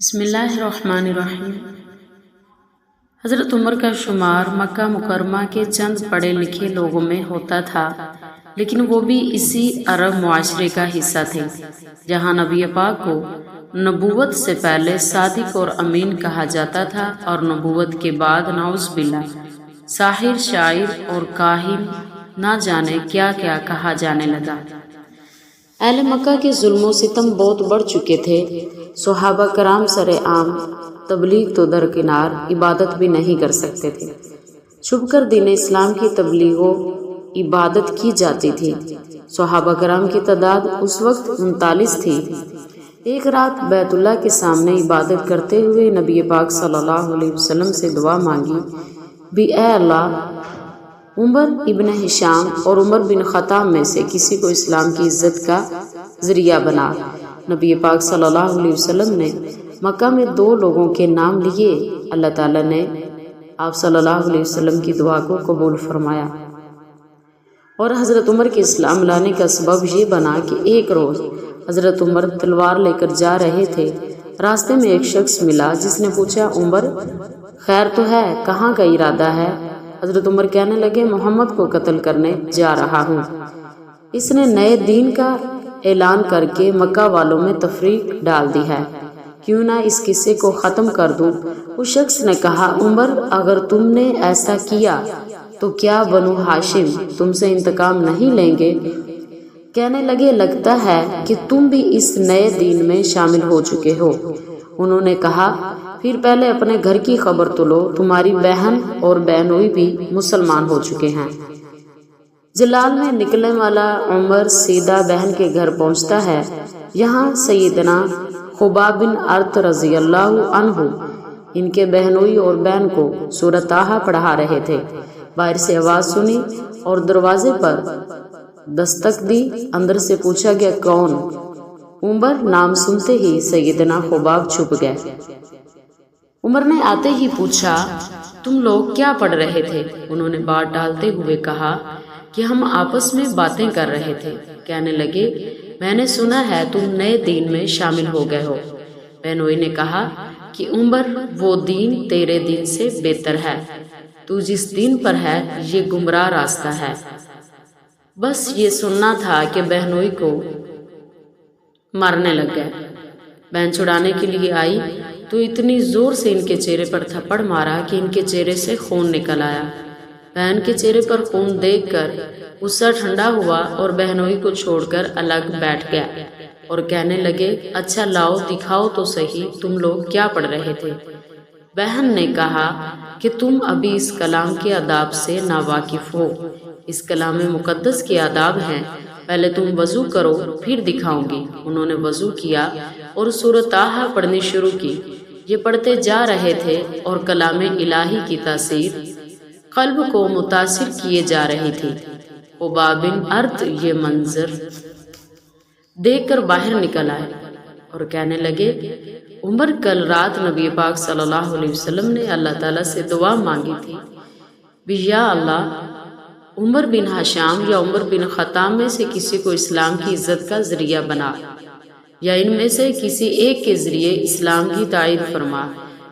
بسم اللہ الرحمن الرحیم۔ حضرت عمر کا شمار مکہ مکرمہ کے چند پڑھے لکھے لوگوں میں ہوتا تھا، لیکن وہ بھی اسی عرب معاشرے کا حصہ تھے جہاں نبی پاک کو نبوت سے پہلے صادق اور امین کہا جاتا تھا، اور نبوت کے بعد نعوذ باللہ ساحر، شاعر اور کاہن نہ جانے کیا کیا کہا جانے لگا۔ اہل مکہ کے ظلم و ستم بہت بڑھ چکے تھے۔ صحابہ کرام سر عام تبلیغ تو درکنار، عبادت بھی نہیں کر سکتے تھے۔ چھپ کر دین اسلام کی تبلیغ و عبادت کی جاتی تھی۔ صحابہ کرام کی تعداد اس وقت 39 تھی۔ ایک رات بیت اللہ کے سامنے عبادت کرتے ہوئے نبی پاک صلی اللہ علیہ وسلم سے دعا مانگی بھی اے اللہ، عمر ابن ہشام اور عمر بن خطاب میں سے کسی کو اسلام کی عزت کا ذریعہ بنا۔ نبی پاک صلی اللہ علیہ وسلم نے مکہ میں 2 لوگوں کے نام لیے۔ اللہ تعالیٰ نے آپ صلی اللہ علیہ وسلم کی دعا کو قبول فرمایا، اور حضرت عمر کے اسلام لانے کا سبب یہ بنا کہ ایک روز حضرت عمر تلوار لے کر جا رہے تھے۔ راستے میں ایک شخص ملا جس نے پوچھا، عمر خیر تو ہے، کہاں کا ارادہ ہے؟ حضرت عمر کہنے لگے، محمد کو قتل کرنے جا رہا ہوں۔ اس نے نئے دین کا اعلان کر کے مکہ والوں میں تفریق ڈال دی ہے، کیوں نہ اس قصے کو ختم کر دوں؟ اس شخص نے کہا، عمر اگر تم نے ایسا کیا تو کیا بنو ہاشم تم سے انتقام نہیں لیں گے؟ کہنے لگے، لگتا ہے کہ تم بھی اس نئے دین میں شامل ہو چکے ہو۔ انہوں نے کہا، پھر پہلے اپنے گھر کی خبر تو لو، تمہاری بہن اور بہنوئی بھی مسلمان ہو چکے ہیں۔ جلال میں نکلنے والا عمر سیدھا بہن کے گھر پہنچتا ہے۔ یہاں سیدنا خباب بن ارت رضی اللہ عنہ ان کے بہنوئی اور بہن کو سورۃ طٰہٰ پڑھا رہے تھے۔ باہر سے آواز سنی اور دروازے پر دستک دی۔ اندر سے پوچھا گیا، کون؟ عمر نام سنتے ہی سیدنا خباب چھپ گئے۔ عمر نے آتے ہی پوچھا، تم لوگ کیا پڑھ رہے تھے؟ انہوں نے بات ٹالتے ہوئے کہا کہ ہم آپس میں باتیں کر رہے تھے۔ کہنے لگے، میں نے سنا ہے تم نئے دین میں شامل ہو گئے ہو۔ بہنوئی نے کہا کہ عمر وہ دین تیرے دین سے بہتر ہے، تو جس دین پر ہے یہ گمراہ راستہ ہے۔ بس یہ سننا تھا کہ بہنوئی کو مارنے لگ گئے۔ بہن چھڑانے کے لیے آئی تو اتنی زور سے ان کے چہرے پر تھپڑ مارا کہ ان کے چہرے سے خون نکل آیا۔ بہن کے چہرے پر خون دیکھ کر غصہ ٹھنڈا ہوا اور بہنوئی کو چھوڑ کر الگ بیٹھ گیا اور کہنے لگے، اچھا لاؤ دکھاؤ تو صحیح تم لوگ کیا پڑھ رہے تھے۔ بہن نے کہا کہ تم ابھی اس کلام کے آداب سے ناواقف ہو۔ اس کلام مقدس کے آداب ہیں، پہلے تم وضو کرو پھر دکھاؤں گی۔ انہوں نے وضو کیا اور سورۃ طٰہٰ پڑھنی شروع کی۔ یہ پڑھتے جا رہے تھے اور کلام الہی کی تاثیر قلب کو متاثر کیے جا رہی تھی۔ خباب بن ارت یہ منظر دیکھ کر باہر نکل آئے اور کہنے لگے، عمر کل رات نبی پاک صلی اللہ علیہ وسلم نے اللہ تعالیٰ سے دعا مانگی تھی بھی یا اللہ، عمر بن ہشام یا عمر بن خطاب میں سے کسی کو اسلام کی عزت کا ذریعہ بنا، یا ان میں سے کسی ایک کے ذریعے اسلام کی تائید فرما۔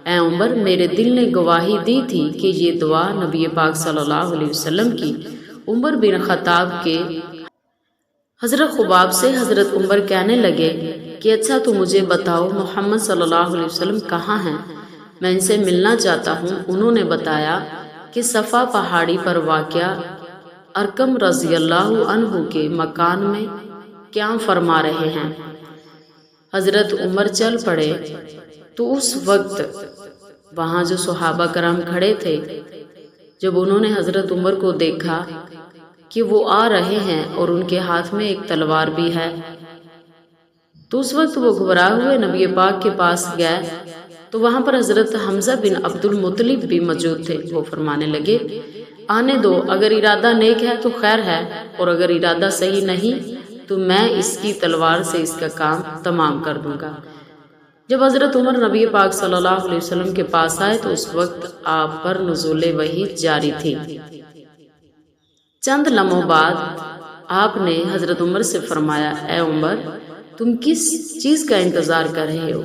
اے عمر، میرے دل نے گواہی دی تھی کہ یہ دعا نبی پاک صلی اللہ علیہ وسلم کی۔ عمر بن خطاب کے حضرت خباب سے حضرت عمر کہنے لگے کہ اچھا تو مجھے بتاؤ محمد صلی اللہ علیہ وسلم کہاں ہیں؟ میں ان سے ملنا چاہتا ہوں۔ انہوں نے بتایا کہ صفا پہاڑی پر واقع ارقم رضی اللہ عنہ کے مکان میں قیام فرما رہے ہیں۔ حضرت عمر چل پڑے تو اس وقت وہاں جو صحابہ کرام کھڑے تھے، جب انہوں نے حضرت عمر کو دیکھا کہ وہ آ رہے ہیں اور ان کے ہاتھ میں ایک تلوار بھی ہے، تو اس وقت وہ گھبرائے ہوئے نبی پاک کے پاس گئے تو وہاں پر حضرت حمزہ بن عبد المطلب بھی موجود تھے۔ وہ فرمانے لگے، آنے دو، اگر ارادہ نیک ہے تو خیر ہے، اور اگر ارادہ صحیح نہیں تو میں اس کی تلوار سے اس کا کام تمام کر دوں گا۔ جب حضرت عمر نبی پاک صلی اللہ علیہ وسلم کے پاس آئے تو اس وقت آپ پر نزول وحی جاری تھی۔ چند لمحوں بعد آپ نے حضرت عمر سے فرمایا، اے عمر، تم کس چیز کا انتظار کر رہے ہو؟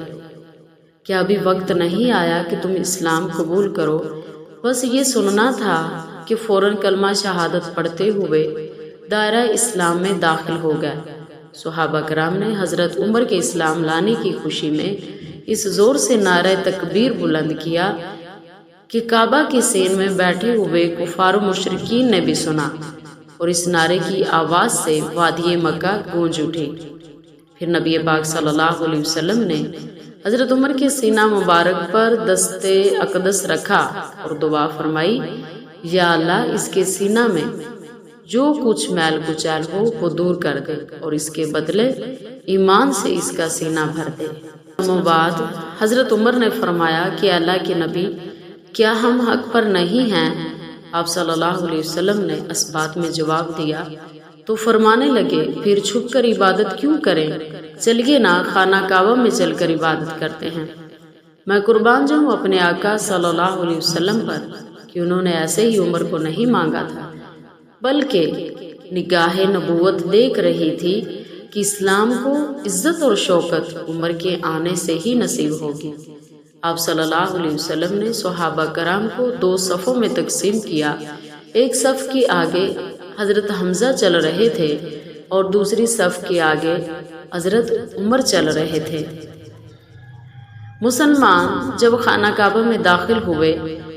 کیا ابھی وقت نہیں آیا کہ تم اسلام قبول کرو؟ بس یہ سننا تھا کہ فوراً کلمہ شہادت پڑھتے ہوئے دائرہ اسلام میں داخل ہو گئے۔ صحابہ کرام نے حضرت عمر کے اسلام لانے کی خوشی میں اس زور سے نعرہ تکبیر بلند کیا کہ کعبہ کے سین میں بیٹھے ہوئے کفار و مشرکین نے بھی سنا، اور اس نعرے کی آواز سے وادی مکہ گونج اٹھی۔ پھر نبی پاک صلی اللہ علیہ وسلم نے حضرت عمر کے سینہ مبارک پر دست اقدس رکھا اور دعا فرمائی، یا اللہ اس کے سینہ میں جو کچھ میل کچیل ہو وہ دور کر دے اور اس کے بدلے ایمان سے اس کا سینہ بھر دے۔ بعد حضرت عمر نے فرمایا کہ اللہ کے نبی، کیا ہم حق پر نہیں ہیں؟ آپ صلی اللہ علیہ وسلم نے اس بات میں جواب دیا تو فرمانے لگے، پھر چھپ کر عبادت کیوں کریں؟ چلیے نا خانہ کعبہ میں چل کر عبادت کرتے ہیں۔ میں قربان جاؤں اپنے آقا صلی اللہ علیہ وسلم پر کہ انہوں نے ایسے ہی عمر کو نہیں مانگا تھا، بلکہ نگاہ نبوت دیکھ رہی تھی کہ اسلام کو عزت اور شوکت عمر کے آنے سے ہی نصیب ہوگی۔ آپ صلی اللہ علیہ وسلم نے صحابہ کرام کو 2 صفوں میں تقسیم کیا۔ ایک صف کے آگے حضرت حمزہ چل رہے تھے اور دوسری صف کے آگے حضرت عمر چل رہے تھے۔ مسلمان جب خانہ کعبہ میں داخل ہوئے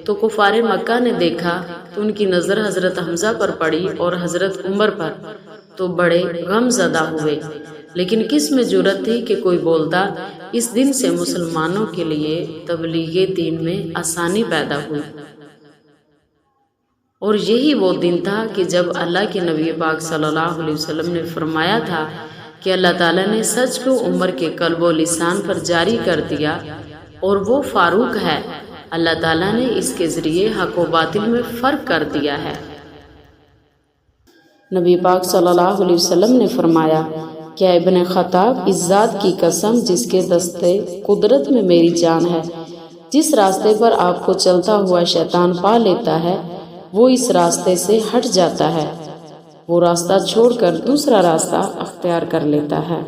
تو کفار مکہ نے دیکھا تو ان کی نظر حضرت حمزہ پر پڑی اور حضرت عمر پر، تو بڑے غم زدہ ہوئے، لیکن کس میں جرأت تھی کہ کوئی بولتا۔ اس دن سے مسلمانوں کے لیے تبلیغ دین میں آسانی پیدا ہوئی، اور یہی وہ دن تھا کہ جب اللہ کے نبی پاک صلی اللہ علیہ وسلم نے فرمایا تھا کہ اللہ تعالیٰ نے سچ کو عمر کے قلب و لسان پر جاری کر دیا اور وہ فاروق ہے۔ اللہ تعالیٰ نے اس کے ذریعے حق و باطل میں فرق کر دیا ہے۔ نبی پاک صلی اللہ علیہ وسلم نے فرمایا، کیا ابن خطاب، اس ذات کی قسم جس کے دستے قدرت میں میری جان ہے، جس راستے پر آپ کو چلتا ہوا شیطان پا لیتا ہے وہ اس راستے سے ہٹ جاتا ہے، وہ راستہ چھوڑ کر دوسرا راستہ اختیار کر لیتا ہے۔